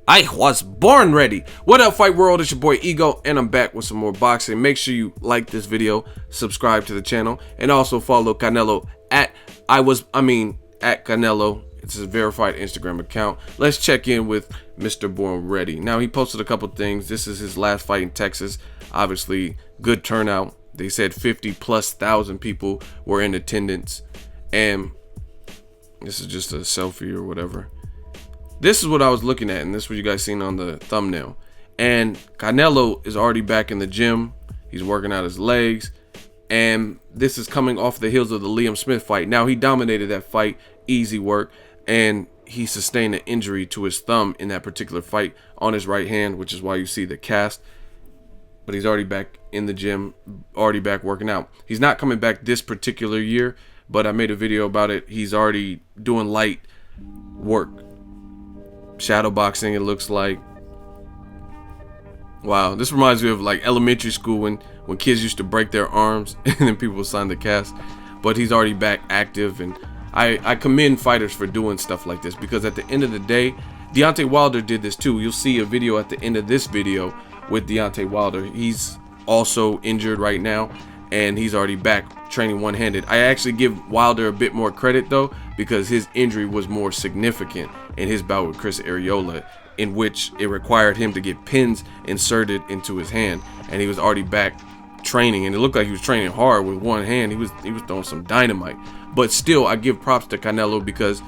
I was born ready. What up, Fight World? It's your boy Ego, and I'm back with some more boxing. Make sure you like this video, subscribe to the channel, and also follow Canelo at Canelo. It's a verified Instagram account. Let's check in with Mr. Born Ready. Now, he posted a couple things. This is his last fight in Texas. Obviously, good turnout. They said 50,000+ people were in attendance, and this is just a selfie or whatever. This is what I was looking at, and this is what you guys seen on the thumbnail. And Canelo is already back in the gym. He's working out his legs, and this is coming off the heels of the Liam Smith fight. Now, he dominated that fight, easy work, and he sustained an injury to his thumb in that particular fight on his right hand, which is why you see the cast. But he's already back in the gym, already back working out. He's not coming back this particular year, but I made a video about it. He's already doing light work. Shadow boxing, it looks like. Wow, this reminds me of like elementary school when kids used to break their arms and then people would sign the cast. But he's already back active, and I commend fighters for doing stuff like this, because at the end of the day, Deontay Wilder did this too. You'll see a video at the end of this video with Deontay Wilder. He's also injured right now, and he's already back training one-handed. I actually give Wilder a bit more credit though, because his injury was more significant in his bout with Chris Arreola, in which it required him to get pins inserted into his hand, and he was already back training, and it looked like he was training hard with one hand. He was throwing some dynamite. But still, I give props to Canelo, because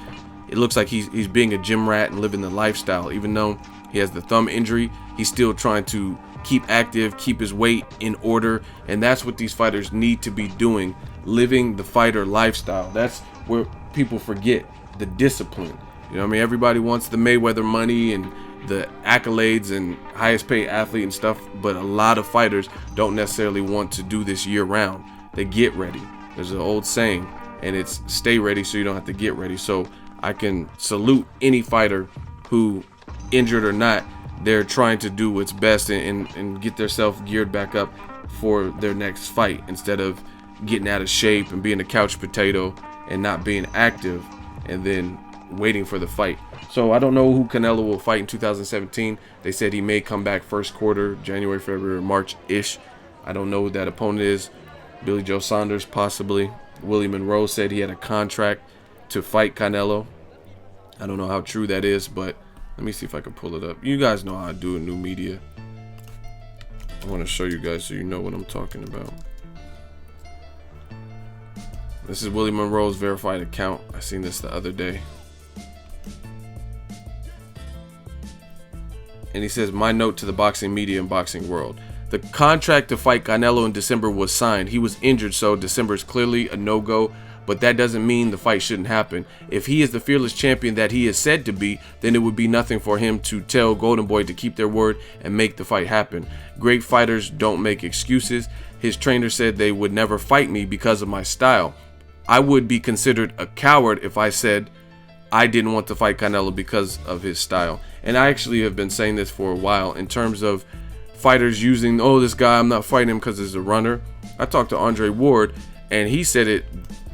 it looks like he's being a gym rat and living the lifestyle. Even though he has the thumb injury, he's still trying to keep active, keep his weight in order, and that's what these fighters need to be doing, living the fighter lifestyle. That's where people forget the discipline. You know what I mean? Everybody wants the Mayweather money and the accolades and highest paid athlete and stuff, but a lot of fighters don't necessarily want to do this year round. They get ready. There's an old saying, and it's stay ready so you don't have to get ready. So I can salute any fighter who, injured or not, they're trying to do what's best and get themselves geared back up for their next fight, instead of getting out of shape and being a couch potato and not being active and then waiting for the fight. So I don't know who Canelo will fight in 2017. They said he may come back first quarter, January, February, March-ish. I don't know who that opponent is. Billy Joe Saunders, possibly. Willie Monroe said he had a contract to fight Canelo. I don't know how true that is, but let me see if I can pull it up. You guys know how I do in new media. I want to show you guys so you know what I'm talking about. This is Willie Monroe's verified account. I seen this the other day. And he says, my note to the boxing media and boxing world. The contract to fight Canelo in December was signed. He was injured, so December is clearly a no-go. But that doesn't mean the fight shouldn't happen. If he is the fearless champion that he is said to be, then it would be nothing for him to tell Golden Boy to keep their word and make the fight happen. Great fighters don't make excuses. His trainer said they would never fight me because of my style. I would be considered a coward if I said I didn't want to fight Canelo because of his style. And I actually have been saying this for a while in terms of fighters using, oh, this guy, I'm not fighting him because he's a runner. I talked to Andre Ward, and he said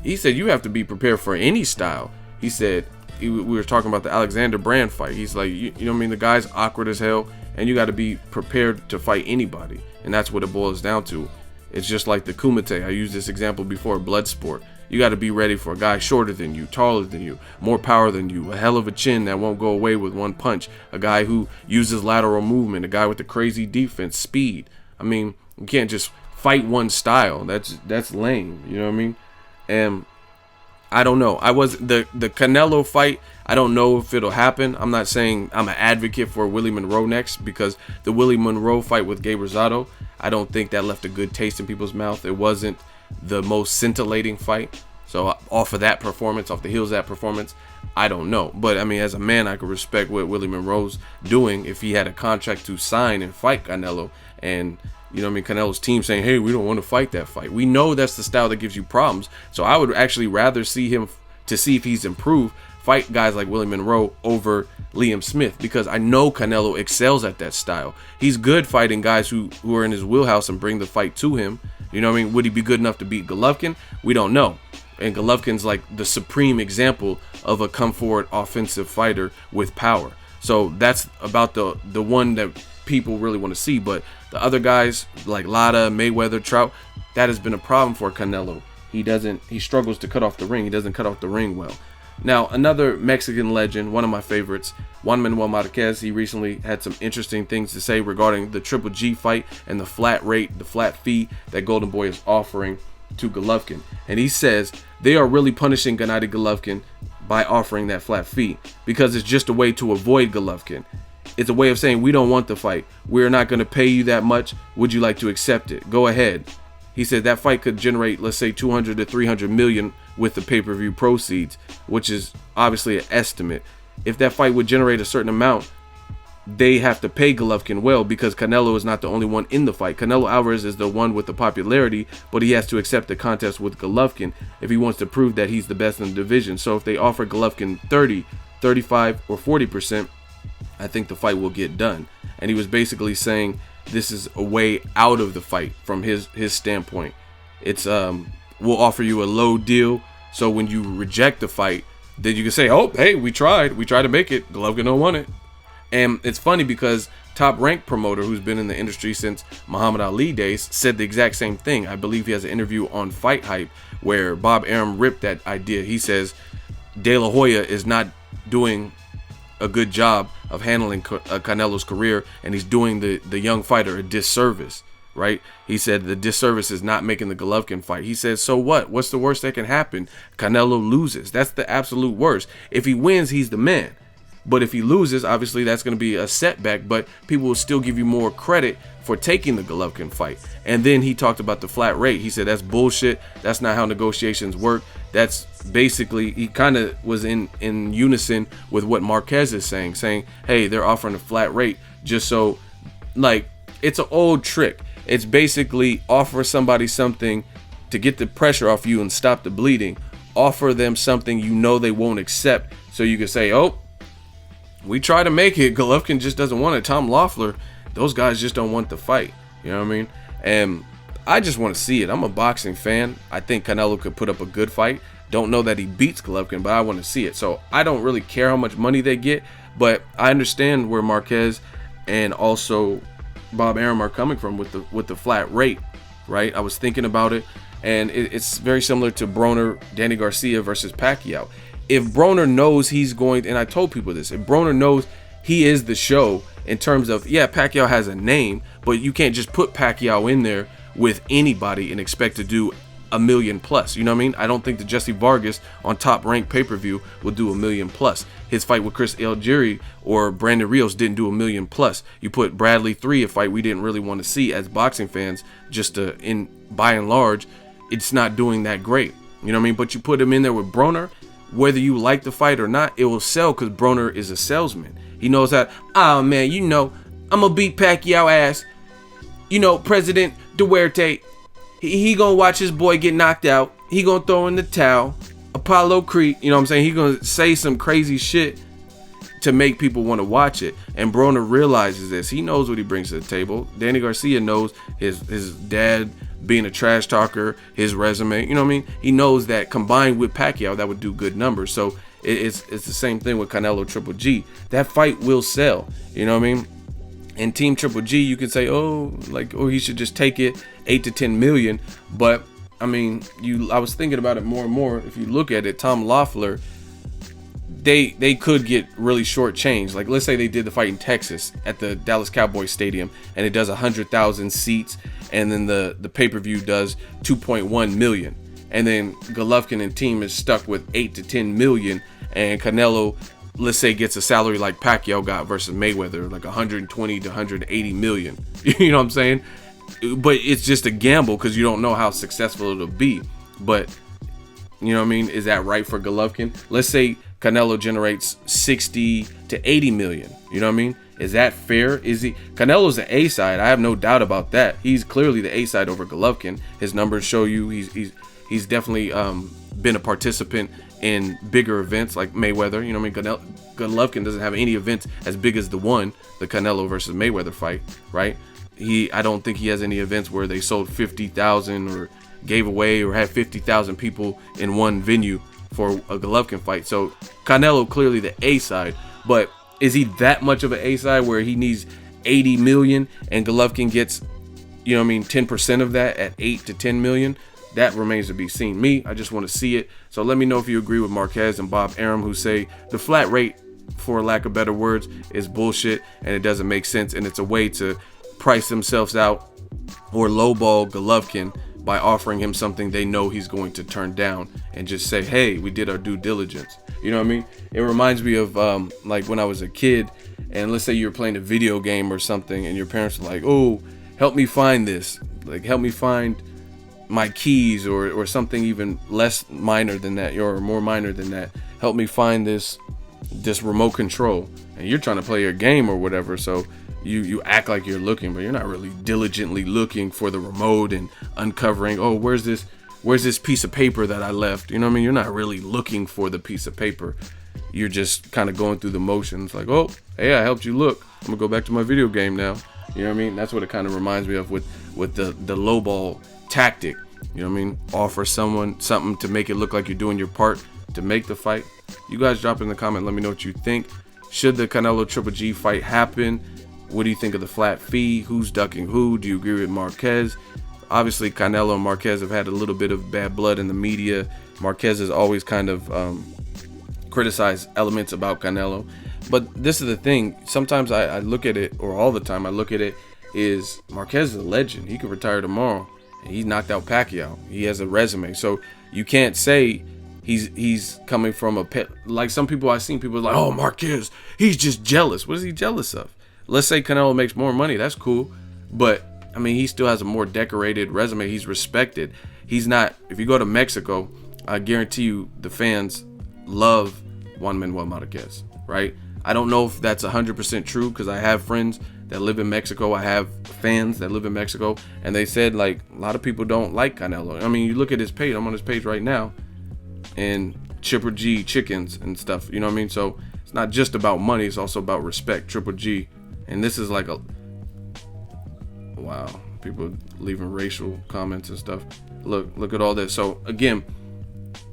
you have to be prepared for any style. He said, we were talking about the Alexander Brand fight. He's like, you know what I mean? The guy's awkward as hell, and you got to be prepared to fight anybody. And that's what it boils down to. It's just like the Kumite. I used this example before, Bloodsport. You got to be ready for a guy shorter than you, taller than you, more power than you, a hell of a chin that won't go away with one punch, a guy who uses lateral movement, a guy with the crazy defense, speed. I mean, you can't just fight one style. That's lame. You know what I mean? And I don't know. The Canelo fight, I don't know if it'll happen. I'm not saying I'm an advocate for Willie Monroe next, because the Willie Monroe fight with Gabe Rosado, I don't think that left a good taste in people's mouth. It wasn't the most scintillating fight. So off of that performance, off the heels of that performance, I don't know. But I mean, as a man, I could respect what Willie Monroe's doing if he had a contract to sign and fight Canelo. And you know what I mean, Canelo's team saying, hey, we don't want to fight that fight. We know that's the style that gives you problems. So I would actually rather see him, to see if he's improved, fight guys like Willie Monroe over Liam Smith, because I know Canelo excels at that style. He's good fighting guys who are in his wheelhouse and bring the fight to him. You know what I mean? Would he be good enough to beat Golovkin? We don't know. And Golovkin's like the supreme example of a come forward offensive fighter with power. So that's about the one that people really want to see. But the other guys like Lara, Mayweather, Trout, that has been a problem for Canelo. He struggles to cut off the ring. He doesn't cut off the ring well. Now, another Mexican legend, one of my favorites, Juan Marquez, he recently had some interesting things to say regarding the Triple G fight and the flat rate, the flat fee that Golden Boy is offering to Golovkin. And he says they are really punishing Gennady Golovkin by offering that flat fee because it's just a way to avoid Golovkin. It's a way of saying we don't want the fight. We're not going to pay you that much. Would you like to accept it? Go ahead. He said that fight could generate, let's say, 200 to 300 million with the pay-per-view proceeds, which is obviously an estimate. If that fight would generate a certain amount, they have to pay Golovkin well because Canelo is not the only one in the fight. Canelo Alvarez is the one with the popularity, but he has to accept the contest with Golovkin if he wants to prove that he's the best in the division. So if they offer Golovkin 30, 35, or 40%, I think the fight will get done. And he was basically saying this is a way out of the fight from his standpoint. It's we'll offer you a low deal, so when you reject the fight, then you can say, oh, hey, we tried to make it, Golovkin don't want it. And it's funny because Top Rank promoter who's been in the industry since Muhammad Ali days said the exact same thing. I believe he has an interview on Fight Hype where Bob Arum ripped that idea. He says De La Hoya is not doing a good job of handling Canelo's career, and he's doing the young fighter a disservice, right? He said the disservice is not making the Golovkin fight. He says, so what? What's the worst that can happen? Canelo loses. That's the absolute worst. If he wins, he's the man. But if he loses, obviously that's going to be a setback, but people will still give you more credit for taking the Golovkin fight. And then he talked about the flat rate. He said that's bullshit. That's not how negotiations work. That's basically, he kind of was in unison with what Marquez is saying, hey, they're offering a flat rate just so, like, it's an old trick. It's basically offer somebody something to get the pressure off you and stop the bleeding. Offer them something you know they won't accept so you can say, oh, we try to make it. Golovkin just doesn't want it. Tom Loeffler, those guys just don't want the fight. You know what I mean? And I just want to see it. I'm a boxing fan. I think Canelo could put up a good fight. Don't know that he beats Golovkin, but I want to see it. So I don't really care how much money they get, but I understand where Marquez and also Bob Arum are coming from with the flat rate, right? I was thinking about it, and it's very similar to Broner, Danny Garcia versus Pacquiao. If Broner knows he's going, and I told people this, if Broner knows he is the show in terms of, yeah, Pacquiao has a name, but you can't just put Pacquiao in there with anybody and expect to do $1 million plus. You know what I mean? I don't think that Jesse Vargas on Top Rank pay-per-view will do $1 million plus. His fight with Chris Algieri or Brandon Rios didn't do $1 million plus. You put Bradley 3, a fight we didn't really want to see as boxing fans, by and large, it's not doing that great. You know what I mean? But you put him in there with Broner, whether you like the fight or not, it will sell because Broner is a salesman. He knows how, oh man, you know, I'm going to beat Pacquiao ass. You know, President Duarte, he going to watch his boy get knocked out. He going to throw in the towel. Apollo Creed, you know what I'm saying? He going to say some crazy shit to make people want to watch it. And Broner realizes this. He knows what he brings to the table. Danny Garcia knows his dad being a trash talker, his resume, you know what I mean? He knows that combined with Pacquiao, that would do good numbers. So it's the same thing with Canelo Triple G. That fight will sell, you know what I mean? And Team Triple G, you could say, oh, he should just take it 8 to 10 million. But I mean, I was thinking about it more and more. If you look at it, Tom Loeffler, they could get really shortchanged. Like, let's say they did the fight in Texas at the Dallas Cowboys Stadium, and it does 100,000 seats, and then the pay-per-view does 2.1 million, and then Golovkin and team is stuck with 8 to 10 million, and Canelo, let's say, gets a salary like Pacquiao got versus Mayweather, like 120 to 180 million. You know what I'm saying? But it's just a gamble because you don't know how successful it'll be. But you know what I mean? Is that right for Golovkin? Let's say Canelo generates 60 to 80 million. You know what I mean? Is that fair? Is he? Canelo's the A side. I have no doubt about that. He's clearly the A side over Golovkin. His numbers show you he's definitely been a participant in bigger events like Mayweather. You know what I mean? Golovkin doesn't have any events as big as the Canelo versus Mayweather fight, right? I don't think he has any events where they sold 50,000 or gave away or had 50,000 people in one venue for a Golovkin fight. So Canelo clearly the A side, but Is he that much of an A-side where he needs 80 million and Golovkin gets, 10% of that at 8 to 10 million? That remains to be seen. Me, I just want to see it. So let me know if you agree with Marquez and Bob Arum, who say the flat rate, for lack of better words, is bullshit and it doesn't make sense, and it's a way to price themselves out or lowball Golovkin by offering him something they know he's going to turn down and just say, hey, we did our due diligence. You know what I mean? It reminds me of like when I was a kid, and let's say you're playing a video game or something and your parents are like, oh, help me find this, like help me find my keys, or something even less minor than that, or more minor than that, help me find this remote control, and you're trying to play your game or whatever, so you act like you're looking, but you're not really diligently looking for the remote and uncovering, oh, where's this piece of paper that I left? You know what I mean? You're not really looking for the piece of paper. You're just kind of going through the motions, like, oh, hey, I helped you look, I'm gonna go back to my video game now. You know what I mean? That's what it kind of reminds me of with the lowball tactic. You know what I mean? Offer someone something to make it look like you're doing your part to make the fight. You guys drop in the comment, let me know what you think. Should the Canelo Triple G fight happen? What do you think of the flat fee? Who's ducking who? Do you agree with Marquez? Obviously, Canelo and Marquez have had a little bit of bad blood in the media. Marquez has always kind of criticized elements about Canelo. But this is the thing. Sometimes I look at it, or all the time I look at it, is Marquez is a legend. He could retire tomorrow. And he's knocked out Pacquiao. He has a resume. So you can't say he's coming from a pit. Like some people I've seen, people are like, oh, Marquez, he's just jealous. What is he jealous of? Let's say Canelo makes more money. That's cool. But, I mean, he still has a more decorated resume. He's respected. He's not, if you go to Mexico, I guarantee you the fans love Juan Manuel Marquez, right? I don't know if that's 100% true, because I have friends that live in Mexico. I have fans that live in Mexico, and they said, like, a lot of people don't like Canelo. I mean, you look at his page. I'm on his page right now, and Triple G chickens and stuff. You know what I mean? So it's not just about money. It's also about respect. Triple G. And this is like a, wow, people leaving racial comments and stuff. Look at all this. So again,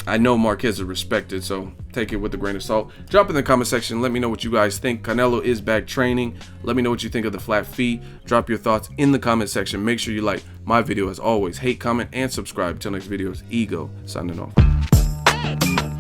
I know Marquez is respected, so take it with a grain of salt. Drop in the comment section. Let me know what you guys think. Canelo is back training. Let me know what you think of the flat fee. Drop your thoughts in the comment section. Make sure you like my video as always. Hate, comment, and subscribe. Till next video, it's Ego signing off.